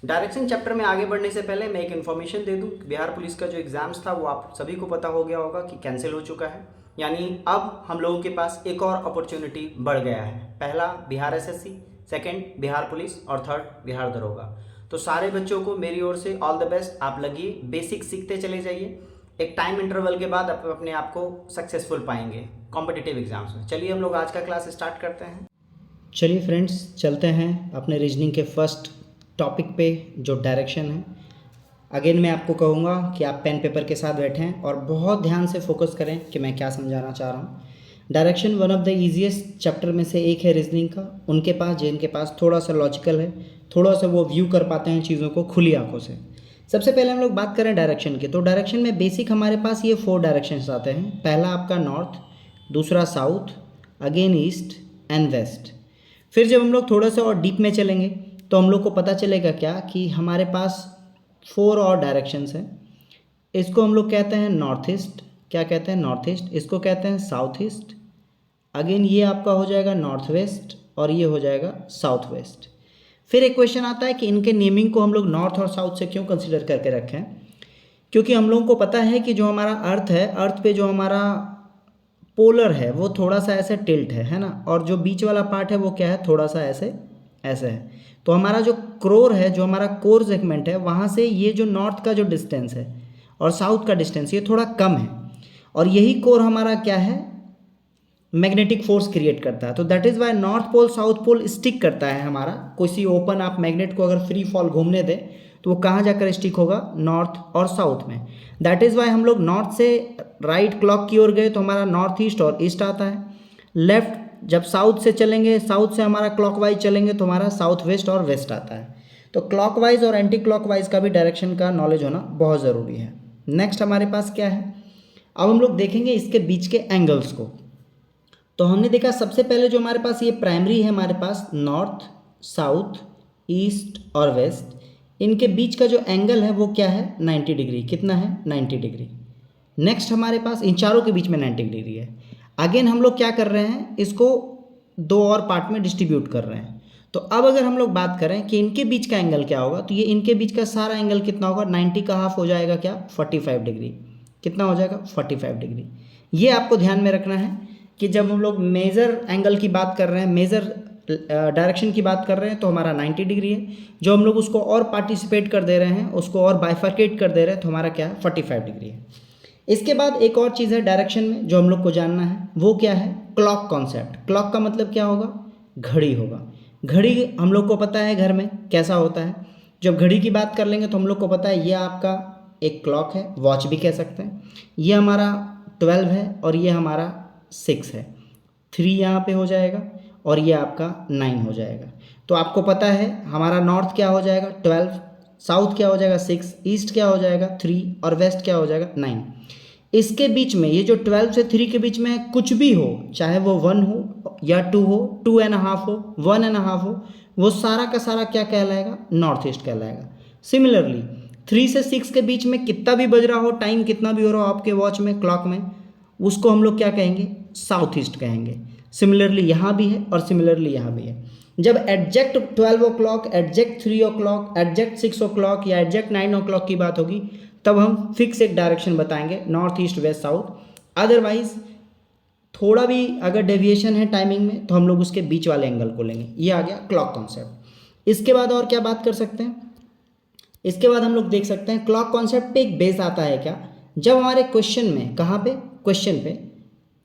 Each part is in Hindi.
डायरेक्शन चैप्टर में आगे बढ़ने से पहले मैं एक इन्फॉर्मेशन दे दूं। बिहार पुलिस का जो एग्ज़ाम्स था वो आप सभी को पता हो गया होगा कि कैंसिल हो चुका है। यानी अब हम लोगों के पास एक और अपॉर्चुनिटी बढ़ गया है। पहला Bihar SSC, second Bihar police और थर्ड बिहार दरोगा। तो सारे बच्चों को मेरी ओर से ऑल द बेस्ट। आप लगिए, बेसिक सीखते चले जाइए। एक टाइम इंटरवल के बाद आप अपने आप को सक्सेसफुल पाएंगे कॉम्पिटिटिव एग्जाम्स में। चलिए हम लोग आज का क्लास स्टार्ट करते हैं। चलिए फ्रेंड्स, चलते हैं अपने रीजनिंग के फर्स्ट टॉपिक पे जो डायरेक्शन है। अगेन मैं आपको कहूँगा कि आप पेन पेपर के साथ बैठें और बहुत ध्यान से फोकस करें कि मैं क्या समझाना चाह रहा हूँ। Direction one of the easiest chapter में से एक है रीजनिंग का। उनके पास जिनके पास थोड़ा सा लॉजिकल है, थोड़ा सा वो व्यू कर पाते हैं चीज़ों को खुली आंखों से। सबसे पहले हम लोग बात करें डायरेक्शन की, तो डायरेक्शन में बेसिक हमारे पास ये 4 डायरेक्शंस आते हैं। पहला आपका नॉर्थ, दूसरा south, again east and west. फिर जब हम लोग थोड़ा सा और डीप में चलेंगे तो हम लोग को पता चलेगा क्या कि हमारे पास 4 और डायरेक्शंस हैं। इसको हम लोग कहते हैं नॉर्थ ईस्ट। क्या कहते हैं? North east. इसको कहते हैं साउथ ईस्ट। अगेन ये आपका हो जाएगा नॉर्थ वेस्ट और ये हो जाएगा साउथ वेस्ट। फिर एक क्वेश्चन आता है कि इनके नेमिंग को हम लोग नॉर्थ और साउथ से क्यों कंसिडर करके रखें? क्योंकि हम लोगों को पता है कि जो हमारा अर्थ है, अर्थ पे जो हमारा पोलर है वो थोड़ा सा ऐसे टिल्ट है ना, और जो बीच वाला पार्ट है वो क्या है, थोड़ा सा ऐसे ऐसे है। तो हमारा जो क्रोर है, जो हमारा कोर सेगमेंट है, वहाँ से ये जो नॉर्थ का जो डिस्टेंस है और साउथ का डिस्टेंस ये थोड़ा कम है, और यही कोर हमारा क्या है, मैग्नेटिक फोर्स क्रिएट करता है। तो that is why north pole south pole stick करता है हमारा। किसी ओपन आप मैग्नेट को अगर फ्री फॉल घूमने दें तो वो कहाँ जाकर स्टिक होगा, नॉर्थ और साउथ में। दैट इज़ वाई हम लोग नॉर्थ से राइट क्लॉक की ओर गए तो हमारा नॉर्थ ईस्ट और ईस्ट आता है। लेफ्ट जब साउथ से चलेंगे, साउथ से हमारा क्लॉकवाइज चलेंगे तो हमारा साउथ वेस्ट और वेस्ट आता है। तो क्लॉकवाइज और एंटी क्लॉकवाइज का भी डायरेक्शन का नॉलेज होना बहुत ज़रूरी है। नेक्स्ट हमारे पास क्या है, अब हम लोग देखेंगे इसके बीच के एंगल्स को। तो हमने देखा सबसे पहले जो हमारे पास ये प्राइमरी है, हमारे पास नॉर्थ, साउथ, ईस्ट और वेस्ट, इनके बीच का जो एंगल है वो क्या है, 90 डिग्री। कितना है, 90 डिग्री। नेक्स्ट हमारे पास इन चारों के बीच में 90 डिग्री है। अगेन हम लोग क्या कर रहे हैं, इसको 2 और पार्ट में डिस्ट्रीब्यूट कर रहे हैं। तो अब अगर हम लोग बात करें कि इनके बीच का एंगल क्या होगा, तो ये इनके बीच का सारा एंगल कितना होगा, 90 का हाफ हो जाएगा क्या, 45 डिग्री। कितना हो जाएगा, 45 डिग्री। ये आपको ध्यान में रखना है कि जब हम लोग मेजर एंगल की बात कर रहे हैं, मेजर डायरेक्शन की बात कर रहे हैं, तो हमारा 90 डिग्री है। जो हम लोग उसको और पार्टिसिपेट कर दे रहे हैं, उसको और बाइफर्केट कर दे रहे हैं, तो हमारा क्या है, 45 डिग्री है। इसके बाद एक और चीज़ है डायरेक्शन में जो हम लोग को जानना है, वो क्या है, क्लॉक कॉन्सेप्ट। क्लॉक का मतलब क्या होगा, घड़ी होगा। घड़ी हम लोग को पता है घर में कैसा होता है। जब घड़ी की बात कर लेंगे तो हम लोग को पता है ये आपका एक क्लॉक है, वॉच भी कह सकते हैं। ये हमारा 12 है और ये हमारा 6 है। 3 यहाँ पे हो जाएगा और ये आपका 9 हो जाएगा। तो आपको पता है हमारा नॉर्थ क्या हो जाएगा, 12, साउथ क्या हो जाएगा, 6, ईस्ट क्या हो जाएगा, 3 और वेस्ट क्या हो जाएगा, 9। इसके बीच में ये जो 12 से 3 के बीच में कुछ भी हो, चाहे वो 1 हो या 2 हो, 2.5 हो, 1.5 हो, वो सारा का सारा क्या कहलाएगा, नॉर्थ ईस्ट कहलाएगा। सिमिलरली 3 से 6 के बीच में कितना भी बज रहा हो, टाइम कितना भी हो रहा हो आपके वॉच में, क्लॉक में, उसको हम लोग क्या कहेंगे, साउथ ईस्ट कहेंगे। सिमिलरली यहाँ भी है और सिमिलरली यहाँ भी है। जब एग्जैक्ट 12 ओ क्लॉक, एग्जैक्ट 3 ओ क्लॉक, एग्जैक्ट 6 ओ क्लॉक या एग्जैक्ट 9 ओ क्लॉक की बात होगी, तब हम फिक्स एक डायरेक्शन बताएंगे, north east west south. Otherwise थोड़ा भी अगर डेविएशन है टाइमिंग में तो हम लोग उसके बीच वाले एंगल को लेंगे। ये आ गया क्लॉक कॉन्सेप्ट। इसके बाद और क्या बात कर सकते हैं, इसके बाद हम लोग देख सकते हैं क्लॉक कॉन्सेप्ट पे एक बेस आता है क्या, जब हमारे क्वेश्चन में, कहाँ पे, क्वेश्चन पे,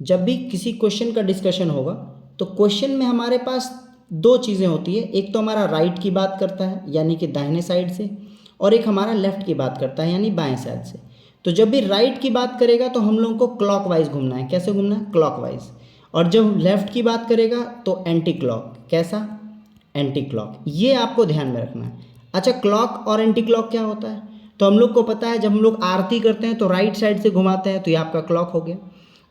जब भी किसी क्वेश्चन का डिस्कशन होगा तो क्वेश्चन में हमारे पास 2 चीज़ें होती है। एक तो हमारा राइट की बात करता है यानी कि दाहिने साइड से, और एक हमारा लेफ्ट की बात करता है यानी बाएं साइड से। तो जब भी राइट की बात करेगा तो हम लोगों को क्लॉकवाइज घूमना है। कैसे घूमना है, क्लॉकवाइज। और जब लेफ्ट की बात करेगा तो एंटी क्लॉक। कैसा, एंटी क्लॉक। ये आपको ध्यान में रखना है। अच्छा, क्लॉक और एंटी क्लॉक क्या होता है, तो हम लोग को पता है जब हम लोग आरती करते हैं तो राइट साइड से घुमाते हैं तो ये आपका क्लॉक हो गया,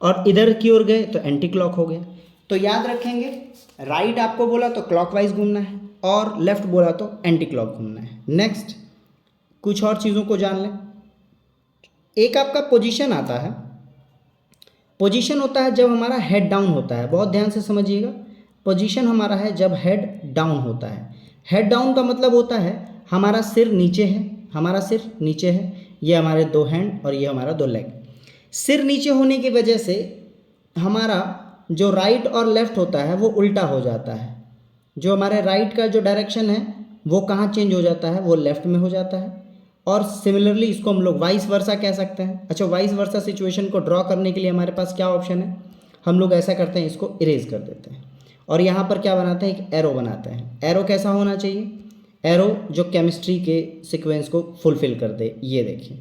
और इधर की ओर गए तो एंटी क्लॉक हो गया। तो याद रखेंगे, राइट आपको बोला तो क्लॉकवाइज घूमना है और लेफ्ट बोला तो एंटी क्लॉक घूमना है। नेक्स्ट कुछ और चीज़ों को जान लें। एक आपका पोजीशन आता है, पोजीशन होता है जब हमारा हेड डाउन होता है। बहुत ध्यान से समझिएगा, पोजीशन हमारा है जब हेड डाउन होता है। हेड डाउन का मतलब होता है हमारा सिर नीचे है, हमारा सिर नीचे है, ये हमारे 2 हैंड और ये हमारा 2 लेग। सिर नीचे होने की वजह से हमारा जो राइट और लेफ़्ट होता है वो उल्टा हो जाता है। जो हमारे राइट का जो डायरेक्शन है वो कहाँ चेंज हो जाता है, वो लेफ़्ट में हो जाता है। और सिमिलरली इसको हम लोग वाइस वर्सा कह सकते हैं। अच्छा, वाइस वर्सा सिचुएशन को ड्रॉ करने के लिए हमारे पास क्या ऑप्शन है, हम लोग ऐसा करते हैं, इसको इरेज कर देते हैं और यहाँ पर क्या बनाते हैं, एक एरो बनाते हैं। एरो कैसा होना चाहिए, एरो जो केमिस्ट्री के सीक्वेंस को फुलफिल कर दे। ये देखिए,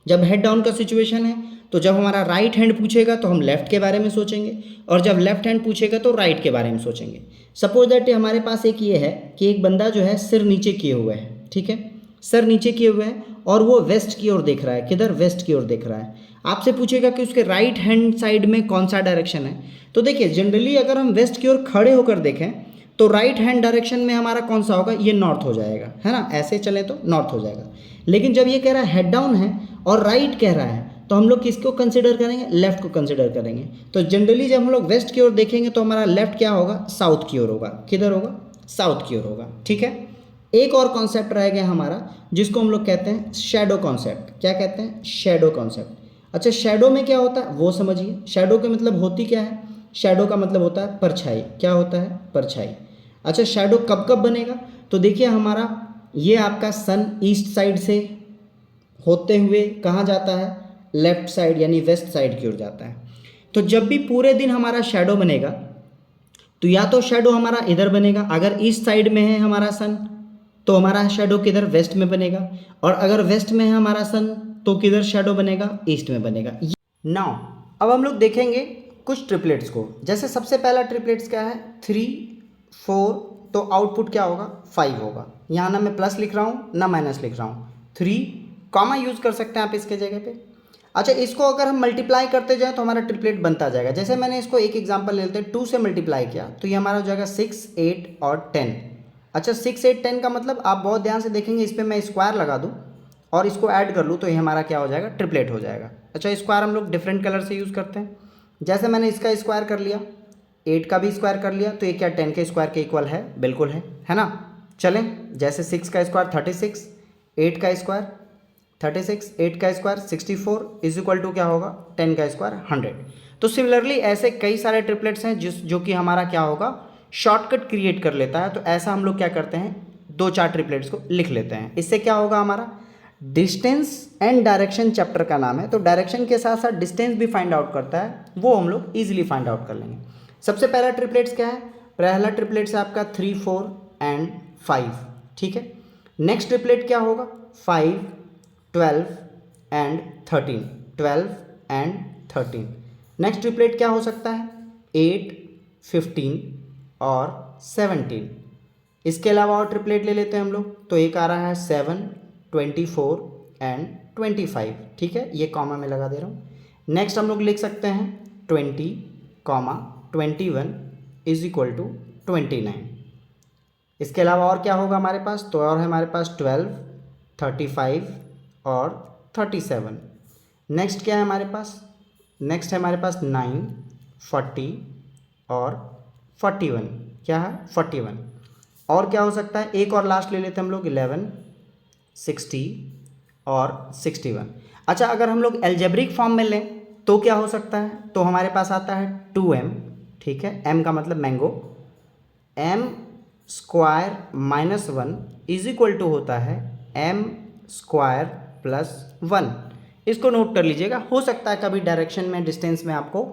जब हेड डाउन का सिचुएशन है तो जब हमारा राइट हैंड पूछेगा तो हम लेफ़्ट के बारे में सोचेंगे, और जब लेफ़्ट हैंड पूछेगा तो राइट के बारे में सोचेंगे। सपोज दैट हमारे पास एक ये है कि एक बंदा जो है सिर नीचे किए हुए है, ठीक है, सर नीचे किए हुए हैं और वो वेस्ट की ओर देख रहा है। किधर, वेस्ट की ओर देख रहा है। आपसे पूछेगा कि उसके राइट हैंड साइड में कौन सा डायरेक्शन है। तो देखिए, जनरली अगर हम वेस्ट की ओर खड़े होकर देखें तो राइट हैंड डायरेक्शन में हमारा कौन सा होगा, ये नॉर्थ हो जाएगा, है ना। ऐसे चले तो नॉर्थ हो जाएगा। लेकिन जब ये कह रहा है हेड डाउन है और राइट कह रहा है तो हम लोग किसको कंसिडर करेंगे, लेफ्ट को कंसिडर करेंगे। तो जनरली जब हम लोग वेस्ट की ओर देखेंगे तो हमारा लेफ्ट क्या होगा, साउथ की ओर होगा। किधर होगा, साउथ की ओर होगा, ठीक है। एक और कॉन्सेप्ट रह गया हमारा जिसको हम लोग कहते हैं शैडो कॉन्सेप्ट। क्या कहते हैं, शैडो कॉन्सेप्ट। अच्छा, शैडो में क्या होता है वो समझिए। शैडो के मतलब होती क्या है, शैडो का मतलब होता है परछाई। क्या होता है, परछाई। अच्छा, शैडो कब कब बनेगा, तो देखिए हमारा ये आपका सन ईस्ट साइड से होते हुए कहाँ जाता है, लेफ्ट साइड यानी वेस्ट साइड की ओर जाता है। तो जब भी पूरे दिन हमारा शैडो बनेगा तो या तो शैडो हमारा इधर बनेगा, अगर ईस्ट साइड में है हमारा सन तो हमारा शैडो किधर, वेस्ट में बनेगा, और अगर वेस्ट में है हमारा सन तो किधर शैडो बनेगा, ईस्ट में बनेगा। नाउ अब हम लोग देखेंगे कुछ ट्रिपलेट्स को। जैसे सबसे पहला ट्रिपलेट्स क्या है, 3 4, तो आउटपुट क्या होगा, 5 होगा। यहाँ ना मैं प्लस लिख रहा हूँ ना माइनस लिख रहा हूँ, 3 कॉमा यूज़ कर सकते हैं आप इसके जगह पे। अच्छा, इसको अगर हम मल्टीप्लाई करते जाएं तो हमारा ट्रिपलेट बनता जाएगा। जैसे मैंने इसको एक एग्जांपल ले लेते हैं, 2 से मल्टीप्लाई किया तो ये हमारा हो जाएगा 6 8 और 10। अच्छा, 6 8 10 का मतलब आप बहुत ध्यान से देखेंगे, इस पर मैं स्क्वायर लगा दूँ और इसको ऐड कर लूँ तो ये हमारा क्या हो जाएगा, ट्रिपलेट हो जाएगा। अच्छा, स्क्वायर हम लोग डिफरेंट कलर से यूज़ करते हैं। जैसे मैंने इसका स्क्वायर कर लिया, 8 का भी स्क्वायर कर लिया, तो ये क्या 10 के स्क्वायर के इक्वल है, बिल्कुल है ना। चलें, जैसे 6 का स्क्वायर 36, 8 का स्क्वायर 36, 8 का स्क्वायर 64 इज इक्वल टू क्या होगा, 10 का स्क्वायर 100। तो सिमिलरली ऐसे कई सारे ट्रिपलेट्स हैं जो कि हमारा क्या होगा, शॉर्टकट क्रिएट कर लेता है। तो ऐसा हम लोग क्या करते हैं, 2-4 ट्रिपलेट्स को लिख लेते हैं। इससे क्या होगा, हमारा डिस्टेंस एंड डायरेक्शन चैप्टर का नाम है, तो डायरेक्शन के साथ साथ डिस्टेंस भी फाइंड आउट करता है, वो हम लोग ईजिली फाइंड आउट कर लेंगे। सबसे पहला ट्रिपलेट्स क्या है, पहला ट्रिपलेट्स है आपका 3 4 एंड 5, ठीक है। नेक्स्ट ट्रिपलेट क्या होगा, 5 12 एंड 13, 12 एंड 13। नेक्स्ट ट्रिपलेट क्या हो सकता है, 8 15 और 17। इसके अलावा और ट्रिपलेट ले लेते हैं हम लोग, तो एक आ रहा है 7 24 एंड 25, ठीक है, ये कॉमा में लगा दे रहा हूँ। नेक्स्ट हम लोग लिख सकते हैं 20 21 इज इक्वल टू 29। इसके अलावा और क्या होगा हमारे पास, तो और है हमारे पास 12 35 और 37। नेक्स्ट क्या है हमारे पास, नेक्स्ट है हमारे पास 9 40 और 41। क्या है, 41। और क्या हो सकता है, एक और लास्ट ले लेते हैं हम लोग, 11 60 और 61। अच्छा, अगर हम लोग एल्जेब्रिक फॉर्म में लें तो क्या हो सकता है, तो हमारे पास आता है 2m, ठीक है, m का मतलब mango, m square minus 1 is equal to होता है m स्क्वायर प्लस 1। इसको नोट कर लीजिएगा, हो सकता है कभी डायरेक्शन में, डिस्टेंस में आपको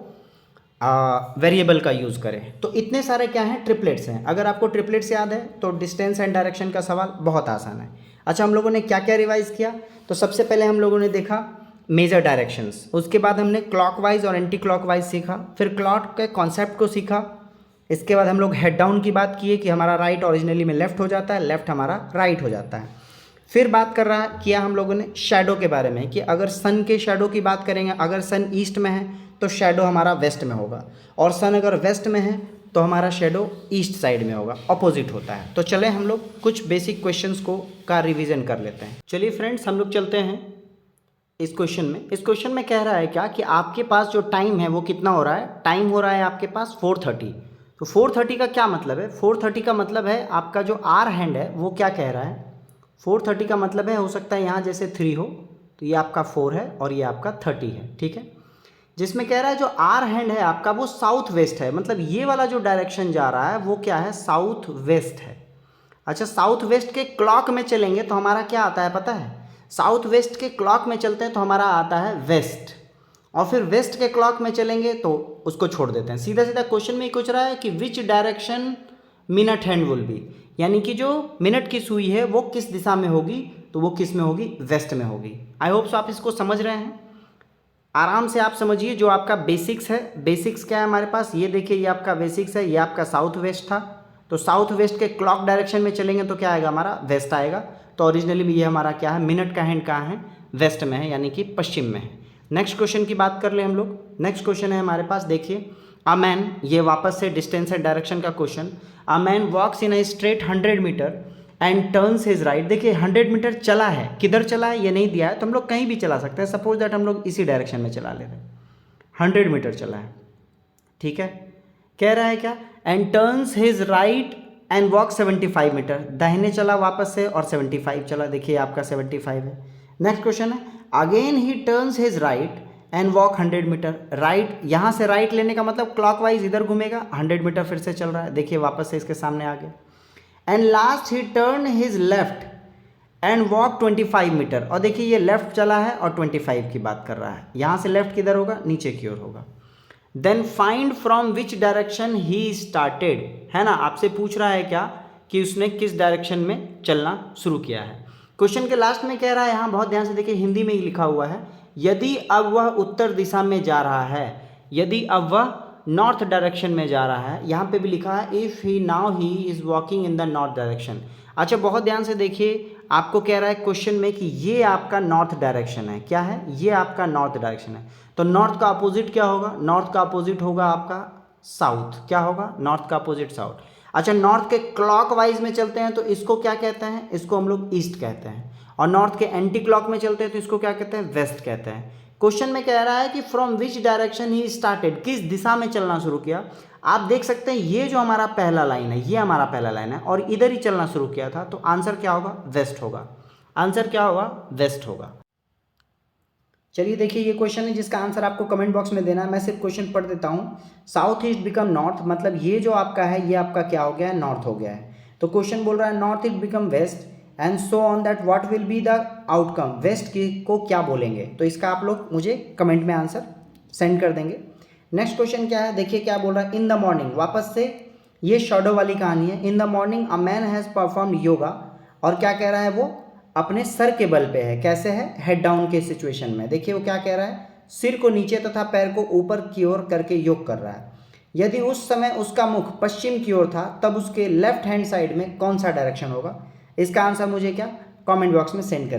वेरिएबल का यूज़ करें। तो इतने सारे क्या हैं, ट्रिपलेट्स हैं। अगर आपको ट्रिपलेट्स याद है तो डिस्टेंस एंड डायरेक्शन का सवाल बहुत आसान है। अच्छा, हम लोगों ने क्या क्या रिवाइज किया, तो सबसे पहले हम लोगों ने देखा मेजर डायरेक्शंस, उसके बाद हमने क्लॉकवाइज और एंटी क्लॉकवाइज सीखा, फिर क्लॉक के कॉन्सेप्ट को सीखा। इसके बाद हम लोग हेड डाउन की बात किए कि हमारा राइट ओरिजिनली में लेफ्ट हो जाता है, लेफ्ट हमारा राइट हो जाता है। फिर बात किया हम लोगों ने शैडो के बारे में कि अगर सन के शैडो की बात करेंगे, अगर सन ईस्ट में है तो शैडो हमारा वेस्ट में होगा, और सन अगर वेस्ट में है तो हमारा शैडो ईस्ट साइड में होगा, अपोजिट होता है। तो चलें हम लोग कुछ बेसिक क्वेश्चंस का रिवीजन कर लेते हैं। चलिए फ्रेंड्स, हम लोग चलते हैं इस क्वेश्चन में। इस क्वेश्चन में कह रहा है क्या कि आपके पास जो टाइम है वो कितना हो रहा है, टाइम हो रहा है आपके पास 4:30। तो 4:30 का क्या मतलब है, 4:30 का मतलब है आपका जो आर हैंड है वो क्या कह रहा है, 4:30 का मतलब है, हो सकता है यहाँ जैसे 3 हो तो ये आपका 4 है और ये आपका 30 है, ठीक है। जिसमें कह रहा है जो आर हैंड है आपका वो साउथ वेस्ट है, मतलब ये वाला जो डायरेक्शन जा रहा है वो क्या है, साउथ वेस्ट है। अच्छा, साउथ वेस्ट के क्लॉक में चलेंगे तो हमारा क्या आता है पता है, साउथ वेस्ट के क्लॉक में चलते हैं तो हमारा आता है वेस्ट, और फिर वेस्ट के क्लॉक में चलेंगे तो उसको छोड़ देते हैं। सीधा सीधा क्वेश्चन में ही पूछ रहा है कि which direction minute hand will be, यानी कि जो मिनट की सुई है वो किस दिशा में होगी, तो वो किस में होगी, वेस्ट में होगी। आई होप सो आप इसको समझ रहे हैं, आराम से आप समझिए। जो आपका बेसिक्स है, बेसिक्स क्या है हमारे पास, ये देखिए ये आपका बेसिक्स है, ये आपका साउथ वेस्ट था, तो साउथ वेस्ट के क्लॉक डायरेक्शन में चलेंगे तो क्या आएगा हमारा, वेस्ट आएगा। तो ओरिजिनली में ये हमारा क्या है, मिनट का हैंड कहाँ है, वेस्ट में है, यानी कि पश्चिम में है। नेक्स्ट क्वेश्चन की बात कर ले हम लोग। नेक्स्ट क्वेश्चन है हमारे पास, देखिए अ मैन, ये वापस से डिस्टेंस एंड डायरेक्शन का question. A man walks in a straight 100 metre and turns his right. देखिए 100 मीटर चला है, किधर चला है ये नहीं दिया है, तो हम लोग कहीं भी चला सकते हैं। सपोज दैट हम लोग इसी डायरेक्शन में चला लेते हैं, 100 मीटर चला है, ठीक है। कह रहा है क्या, and turns his right and walk 75 metre, दाहिने चला वापस से और 75 चला, देखिए आपका 75 है। नेक्स्ट क्वेश्चन है, again he turns his right and walk 100 metre. Right, यहाँ से राइट लेने का मतलब क्लॉकवाइज इधर घूमेगा, 100 मीटर फिर से चल रहा है, देखिए वापस से इसके सामने आ गया। And last he turn his left and walk 25 metre, और देखिए ये लेफ्ट चला है और 25 की बात कर रहा है, यहाँ से लेफ्ट किधर होगा, नीचे की ओर होगा। Then find from which direction he started, है ना, आपसे पूछ रहा है क्या कि उसने किस डायरेक्शन में चलना शुरू किया है। क्वेश्चन के लास्ट में कह रहा है, यहाँ बहुत ध्यान से देखिए, हिंदी में ही लिखा हुआ है, यदि अब वह उत्तर दिशा में जा रहा है, यदि अब वह नॉर्थ डायरेक्शन में जा रहा है, यहाँ पे भी लिखा है if he now he is walking in the north direction. अच्छा, बहुत ध्यान से देखिए, आपको कह रहा है क्वेश्चन में कि ये आपका नॉर्थ डायरेक्शन है, क्या है, ये आपका नॉर्थ डायरेक्शन है, तो नॉर्थ का अपोजिट क्या होगा, नॉर्थ का अपोजिट होगा आपका साउथ, क्या होगा, नॉर्थ का अपोजिट साउथ। अच्छा, नॉर्थ के क्लॉक वाइज में चलते हैं तो इसको क्या कहते हैं, इसको हम लोग ईस्ट कहते हैं, और नॉर्थ के एंटी क्लॉक में चलते हैं तो इसको क्या कहते हैं, वेस्ट कहते हैं। क्वेश्चन में कह रहा है कि from which direction he started, किस दिशा में चलना शुरू किया। आप देख सकते हैं ये जो हमारा पहला लाइन है, ये हमारा पहला लाइन है और इधर ही चलना शुरू किया था, तो आंसर क्या होगा, वेस्ट होगा। आंसर क्या होगा, वेस्ट होगा। चलिए देखिए, ये क्वेश्चन है जिसका आंसर आपको कमेंट बॉक्स में देना है। मैं सिर्फ क्वेश्चन पढ़ देता हूँ। साउथ ईस्ट बिकम नॉर्थ, मतलब ये जो आपका है ये आपका क्या हो गया है, नॉर्थ हो गया है। तो क्वेश्चन बोल रहा है north east become west and so on that what will be the outcome, west की को क्या बोलेंगे, तो इसका आप लोग मुझे कमेंट में आंसर सेंड कर देंगे। नेक्स्ट क्वेश्चन क्या है, देखिए क्या बोल रहा है, इन द मॉर्निंग, वापस से ये शैडो वाली कहानी है। In the morning a man has perform yoga, और क्या कह रहा है, वो अपने सर के बल पे है, कैसे है, हेड डाउन के सिचुएशन में। देखिए वो क्या कह रहा है, सिर को नीचे तथा पैर को ऊपर की ओर करके योग कर रहा है। यदि उस समय उसका मुख पश्चिम की ओर था तब उसके लेफ्ट हैंड साइड में कौन सा डायरेक्शन होगा। इसका आंसर मुझे क्या, कमेंट बॉक्स में सेंड कर